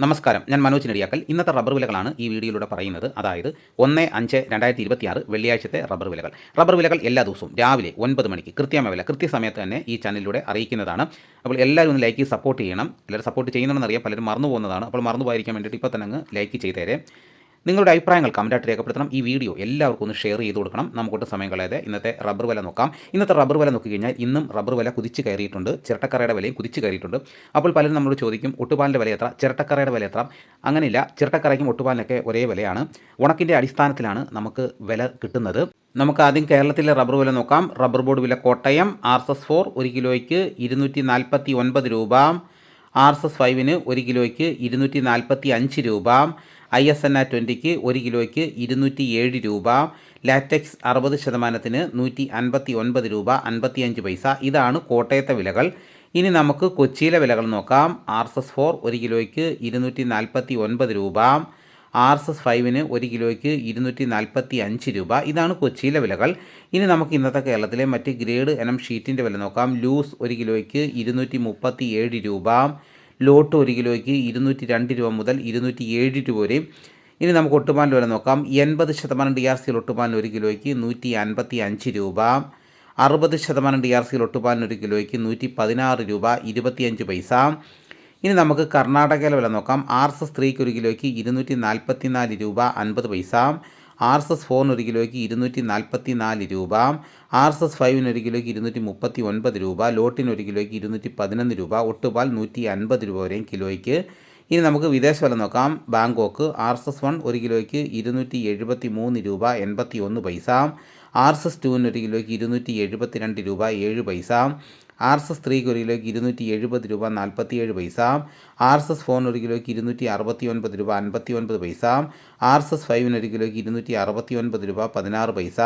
നമസ്കാരം, ഞാൻ മനോജ് നെടിയാക്കൽ. ഇന്നത്തെ റബ്ബർ വിലകളാണ് ഈ വീഡിയോയിലൂടെ പറയുന്നത്. അതായത് 1/5/2026 വെള്ളിയാഴ്ചത്തെ റബ്ബർ വിലകൾ. റബ്ബർ വിലകൾ എല്ലാ ദിവസവും രാവിലെ 9 മണിക്ക് കൃത്യമായ വില കൃത്യസമയത്ത് തന്നെ ഈ ചാനലിലൂടെ അറിയിക്കുന്നതാണ്. അപ്പോൾ എല്ലാവരും ഒന്ന് ലൈക്ക് സപ്പോർട്ട് ചെയ്യണം. എല്ലാവരും സപ്പോർട്ട് ചെയ്യുന്നുണ്ടെന്നറിയാം, പലരും മറന്നു പോകുന്നതാണ്. അപ്പോൾ മറന്നു പോയിരിക്കാൻ വേണ്ടിയിട്ട് ഇപ്പോൾ തന്നെ അങ്ങ് ലൈക്ക് ചെയ്തേരെ. നിങ്ങളുടെ അഭിപ്രായങ്ങൾ കമൻറ്റായിട്ട് രേഖപ്പെടുത്തണം. ഈ വീഡിയോ എല്ലാവർക്കും ഒന്ന് ഷെയർ ചെയ്ത് കൊടുക്കണം. നമുക്കൊട്ട് സമയം കളയാതെ ഇന്നത്തെ റബ്ബർ വില നോക്കാം. ഇന്നത്തെ റബ്ബർ വില നോക്കിക്കഴിഞ്ഞാൽ ഇന്നും റബ്ബർ വില കുതിച്ച് കയറിയിട്ടുണ്ട്. ചിരട്ടക്കറയുടെ വിലയും കുതിച്ച് കയറിയിട്ടുണ്ട്. അപ്പോൾ പലരും നമ്മളോട് ചോദിക്കും, ഒട്ടുപാലിൻ്റെ വില എത്ര, ചിരട്ടക്കറയുടെ വില എത്ര? അങ്ങനെയില്ല, ചിരട്ടക്കറയ്ക്കും ഒട്ടുപാലിനൊക്കെ ഒരേ വിലയാണ്. ഉണക്കിൻ്റെ അടിസ്ഥാനത്തിലാണ് നമുക്ക് വില കിട്ടുന്നത്. നമുക്ക് ആദ്യം കേരളത്തിലെ റബ്ബർ വില നോക്കാം. റബ്ബർ ബോർഡ് വില കോട്ടയം RSS 4 1 കിലോയ്ക്ക് 249 രൂപ. RSS 5 1 കിലോയ്ക്ക് 245 രൂപ. ISNA 20 1 കിലോയ്ക്ക് 207 രൂപ. ലാറ്റക്സ് 60% 159 രൂപ 55 പൈസ. ഇതാണ് കോട്ടയത്തെ വിലകൾ. ഇനി നമുക്ക് കൊച്ചിയിലെ വിലകൾ നോക്കാം. RSS 4 1 കിലോയ്ക്ക് 249 രൂപ. RSS 5 1 കിലോയ്ക്ക് 245 രൂപ. ഇതാണ് കൊച്ചിയിലെ വിലകൾ. ഇനി നമുക്ക് ഇന്നത്തെ കേരളത്തിലെ മറ്റ് ഗ്രേഡ് ഇനം ഷീറ്റിൻ്റെ വില നോക്കാം. ലൂസ് 1 കിലോയ്ക്ക് 237 രൂപ. ലോട്ട് 1 കിലോയ്ക്ക് 202 രൂപ മുതൽ 207 രൂപ വരെ. ഇനി നമുക്ക് ഒട്ടുപാലിൻ്റെ വില നോക്കാം. 80% DRC ഒട്ടുപാലിന് 1 കിലോയ്ക്ക് 155 രൂപ. 60% DRC ഒട്ടുപാലിന് 1 കിലോയ്ക്ക് 116 രൂപ 25 പൈസ. ഇനി നമുക്ക് കർണാടകയിലെ വില നോക്കാം. RSS 3 1 കിലോയ്ക്ക് 244 രൂപ 50 പൈസ. RSS 4 1 കിലോയ്ക്ക് 244 രൂപ. RSS 5 1 കിലോയ്ക്ക് 239 രൂപ. ലോട്ടിന് 1 കിലോയ്ക്ക് 211 രൂപ. ഒട്ടുപാൽ 150 രൂപ വരെയും കിലോയ്ക്ക്. ഇനി നമുക്ക് വിദേശ വില നോക്കാം. ബാങ്കോക്ക് RSS 1 1 കിലോയ്ക്ക് 273 രൂപ 81 പൈസ. RSS 2 1 കിലോയ്ക്ക് 272 രൂപ 7 പൈസ. RSS 3 1 കിലോയ്ക്ക് 270 രൂപ 47 പൈസ. RSS 4 1 കിലോയ്ക്ക് 269 രൂപ 59 പൈസ. RSS 5 1 കിലോയ്ക്ക് 269 രൂപ 16 പൈസ.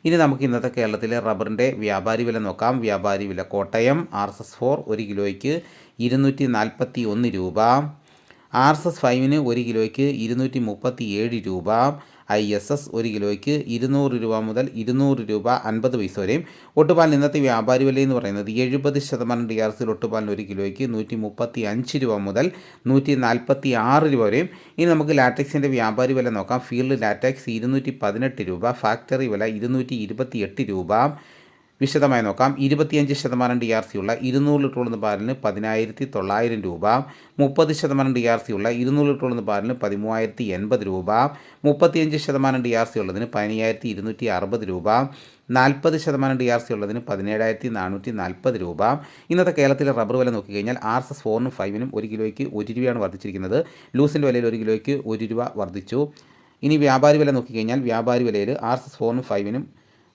ഇനി നമുക്ക് ഇന്നത്തെ കേരളത്തിലെ റബ്ബറിൻ്റെ വ്യാപാരി വില നോക്കാം. വ്യാപാരി വില കോട്ടയം RSS 4 1 കിലോയ്ക്ക് 241 രൂപ. RSS 5 1 കിലോയ്ക്ക് 237 രൂപ. ISS 1 കിലോയ്ക്ക് 200 രൂപ മുതൽ 200 രൂപ 50 പൈസ വരെയും. ഒട്ടുപാലിന് ഇന്നത്തെ വ്യാപാരി വില എന്ന് പറയുന്നത് 70% DRC ഒട്ടുപാലിന് 1 കിലോയ്ക്ക് 135 രൂപ മുതൽ 146 രൂപ വരെയും. ഇനി നമുക്ക് ലാറ്റക്സിൻ്റെ വ്യാപാരി വില നോക്കാം. ഫീൽഡ് ലാറ്റക്സ് 218 രൂപ. ഫാക്ടറി വില 228 രൂപ. വിശദമായി നോക്കാം. 25% DRC ഉള്ള 200 ലിറ്റർ പാലിന് 10,900 രൂപ. 30% DRC ഉള്ള 200 ലിറ്റർ പാലിന് 13,080 രൂപ. 35% DRC ഉള്ളതിന് 15,260 രൂപ. 40% DRC ഉള്ളതിന് 17,440 രൂപ. ഇന്നത്തെ കേരളത്തിലെ റബ്ബർ വില നോക്കിക്കഴിഞ്ഞാൽ RSS 4 5 1 കിലോയ്ക്ക് 1 രൂപയാണ് വർദ്ധിച്ചിരിക്കുന്നത്. ലൂസിൻ്റെ വിലയിൽ 1 കിലോയ്ക്ക് 1 രൂപ വർദ്ധിച്ചു. ഇനി വ്യാപാരി വില നോക്കിക്കഴിഞ്ഞാൽ വ്യാപാരി വിലയിൽ RSS 4 5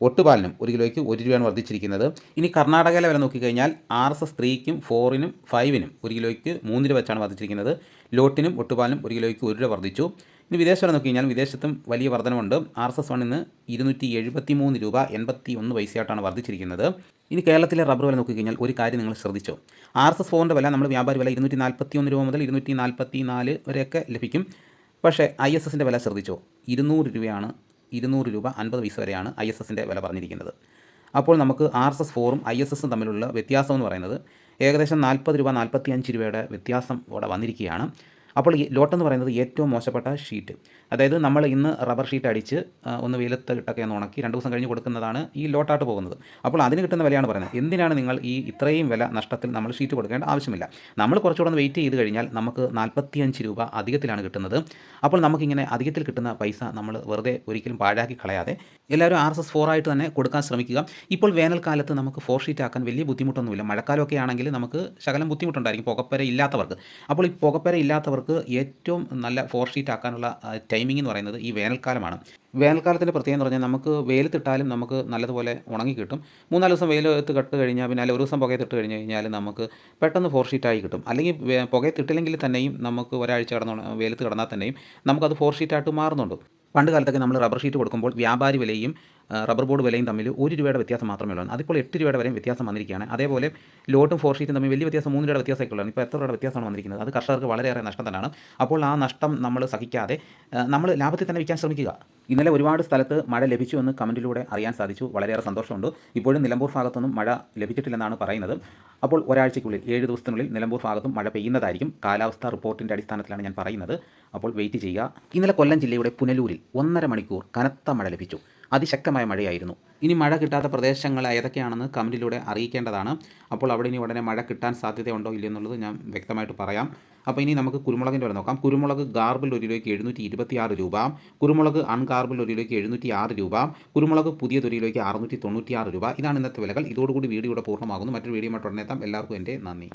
ഒട്ടുപാലിനും 1 കിലോയ്ക്ക് 1 രൂപയാണ് വർദ്ധിച്ചിരിക്കുന്നത്. ഇനി കർണാടകയിലെ വില നോക്കിക്കഴിഞ്ഞാൽ RSS 3 4 5 1 കിലോയ്ക്ക് 3 രൂപ വെച്ചാണ് വർദ്ധിച്ചിരിക്കുന്നത്. ലോട്ടിനും ഒട്ടുപാലിനും 1 കിലോയ്ക്ക് 1 രൂപ വർദ്ധിച്ചു. ഇനി വിദേശ വില നോക്കിക്കഴിഞ്ഞാൽ വിദേശത്തും വലിയ വർധനമുണ്ട്. RSS 1 273 രൂപ 81 പൈസയായിട്ടാണ് വർദ്ധിച്ചിരിക്കുന്നത്. ഇനി കേരളത്തിലെ റബ്ബർ വില നോക്കിക്കഴിഞ്ഞാൽ ഒരു കാര്യം നിങ്ങൾ ശ്രദ്ധിച്ചോ. RSS 4 വില നമ്മൾ വ്യാപാരി വില 241 രൂപ മുതൽ 244 വരെയൊക്കെ ലഭിക്കും. പക്ഷേ ISSൻ്റെ വില ശ്രദ്ധിച്ചോ, 200 രൂപയാണ്. 200 രൂപ 50 പൈസ വരെയാണ് ISSൻ്റെ വില പറഞ്ഞിരിക്കുന്നത്. അപ്പോൾ നമുക്ക് RSS 4 ISSും തമ്മിലുള്ള വ്യത്യാസം എന്ന് പറയുന്നത് ഏകദേശം 40 രൂപ 45 രൂപയുടെ വ്യത്യാസം ഇവിടെ വന്നിരിക്കുകയാണ്. അപ്പോൾ ഈ ലോട്ടെന്ന് പറയുന്നത് ഏറ്റവും മോശപ്പെട്ട ഷീറ്റ്. അതായത് നമ്മൾ ഇന്ന് റബ്ബർ ഷീറ്റ് അടിച്ച് ഒന്ന് വെയിലത്ത് ഇട്ടൊക്കെ ഒന്ന് ഉണക്കി 2 ദിവസം കഴിഞ്ഞ് കൊടുക്കുന്നതാണ് ഈ ലോട്ടായിട്ട് പോകുന്നത്. അപ്പോൾ അതിന് കിട്ടുന്ന വിലയാണ് പറയുന്നത്. എന്തിനാണ് നിങ്ങൾ ഈ ഇത്രയും വില നഷ്ടത്തിൽ നമ്മൾ ഷീറ്റ് കൊടുക്കേണ്ട ആവശ്യമില്ല. നമ്മൾ കുറച്ചുകൂടെ ഒന്ന് വെയിറ്റ് ചെയ്ത് കഴിഞ്ഞാൽ നമുക്ക് 45 രൂപ അധികത്തിലാണ് കിട്ടുന്നത്. അപ്പോൾ നമുക്കിങ്ങനെ അധികത്തിൽ കിട്ടുന്ന പൈസ നമ്മൾ വെറുതെ ഒരിക്കലും പാഴാക്കി കളയാതെ എല്ലാവരും RSS 4 ആയിട്ട് തന്നെ കൊടുക്കാൻ ശ്രമിക്കുക. ഇപ്പോൾ വേനൽക്കാലത്ത് നമുക്ക് 4 ഷീറ്റ് ആക്കാൻ വലിയ ബുദ്ധിമുട്ടൊന്നുമില്ല. മഴക്കാലമൊക്കെ ആണെങ്കിൽ നമുക്ക് ശകലം ബുദ്ധിമുട്ടുണ്ടായിരിക്കും പുകപ്പര ഇല്ലാത്തവർക്ക്. അപ്പോൾ ഈ പുകപ്പര ഇല്ലാത്തവർക്ക് ഏറ്റവും നല്ല 4 ഷീറ്റ് ആക്കാനുള്ള ടൈമിംഗ് എന്ന് പറയുന്നത് ഈ വേനൽക്കാലമാണ്. വേനൽക്കാലത്തിൻ്റെ പ്രത്യേകത എന്ന് പറഞ്ഞാൽ നമുക്ക് വെയിലത്തിട്ടാലും നമുക്ക് നല്ലതുപോലെ ഉണങ്ങി കിട്ടും. 3-4 ദിവസം വെയിലത്ത് കട്ട് കഴിഞ്ഞാൽ പിന്നെ അല്ലെങ്കിൽ 1 ദിവസം പുകയത്തിട്ട് കഴിഞ്ഞ് കഴിഞ്ഞാൽ നമുക്ക് പെട്ടെന്ന് 4 ഷീറ്റായി കിട്ടും. അല്ലെങ്കിൽ പുകയത്തിട്ടില്ലെങ്കിൽ തന്നെയും നമുക്ക് ഒരാഴ്ച വെയിലത്ത് കിടന്നാൽ തന്നെയും നമുക്കത് 4 ഷീറ്റായിട്ട് മാറുന്നുണ്ട്. പണ്ട് കാലത്തൊക്കെ നമ്മൾ റബ്ബർ ഷീറ്റ് കൊടുക്കുമ്പോൾ വ്യാപാരി വിലയും റബ്ബർ ബോർഡ് വിലയും തമ്മിൽ 1 രൂപയുടെ വ്യത്യാസം മാത്രമേ ഉള്ളൂ. അതിപ്പോൾ 8 രൂപയുടെ വരെയും വ്യത്യാസം വന്നിരിക്കുകയാണ്. അതേപോലെ ലോട്ടും ഫോർ ഷീറ്റും തമ്മിൽ വലിയ വ്യത്യാസം 3 രൂപയുടെ വ്യത്യാസമൊക്കെ ഉള്ളതാണ്. ഇപ്പോൾ എത്ര രൂപയുടെ വ്യത്യാസമാണ് വന്നിരിക്കുന്നത്? അത് കർഷകർക്ക് വളരെയേറെ നഷ്ടം തന്നെയാണ്. അപ്പോൾ ആ നഷ്ടം നമ്മൾ സഹിക്കാതെ നമ്മൾ ലാഭത്തിൽ തന്നെ വിൽക്കാൻ ശ്രമിക്കുക. ഇന്നലെ ഒരുപാട് സ്ഥലത്ത് മഴ ലഭിച്ചു എന്ന് കമൻറ്റിലൂടെ അറിയാൻ സാധിച്ചു. വളരെയേറെ സന്തോഷമുണ്ട്. ഇപ്പോഴും നിലമ്പൂർ ഭാഗത്തൊന്നും മഴ ലഭിച്ചിട്ടില്ലെന്നാണ് പറയുന്നത്. അപ്പോൾ ഒരാഴ്ചയ്ക്കുള്ളിൽ 7 ദിവസത്തിനുള്ളിൽ നിലമ്പൂർ ഭാഗത്തും മഴ പെയ്യുന്നതായിരിക്കും. കാലാവസ്ഥാ റിപ്പോർട്ടിൻ്റെ അടിസ്ഥാനത്തിലാണ് ഞാൻ പറയുന്നത്. അപ്പോൾ വെയിറ്റ് ചെയ്യുക. ഇന്നലെ കൊല്ലം ജില്ലയുടെ പുനലൂരിൽ 1.5 മണിക്കൂർ കനത്ത മഴ ലഭിച്ചു. അതിശക്തമായ മഴയായിരുന്നു. ഇനി മഴ കിട്ടാത്ത പ്രദേശങ്ങൾ ഏതൊക്കെയാണെന്ന് കമൻറ്റിലൂടെ അറിയിക്കേണ്ടതാണ്. അപ്പോൾ അവിടെ ഇനി ഉടനെ മഴ കിട്ടാൻ സാധ്യതയുണ്ടോ ഇല്ലയോ എന്നുള്ളത് ഞാൻ വ്യക്തമായിട്ട് പറയാം. അപ്പോൾ ഇനി നമുക്ക് കുരുമുളകിൻ്റെ വില നോക്കാം. കുരുമുളക് ഗാർബിൾ 1 കിലോയ്ക്ക് 726 രൂപ, കുരുമുളക് അൺഗാർബിൾ 1 കിലോയ്ക്ക് 706 രൂപ, കുരുമുളക് പുതിയത് 1 കിലോയ്ക്ക് 696 രൂപ. ഇതാണ് ഇന്നത്തെ വിലകൾ. ഇതോടുകൂടി വീഡിയോയുടെ പൂർണ്ണമാകുന്നു. മറ്റൊരു വീഡിയോ ഉടനെ എത്താം. എല്ലാവർക്കും എൻ്റെ നന്ദി.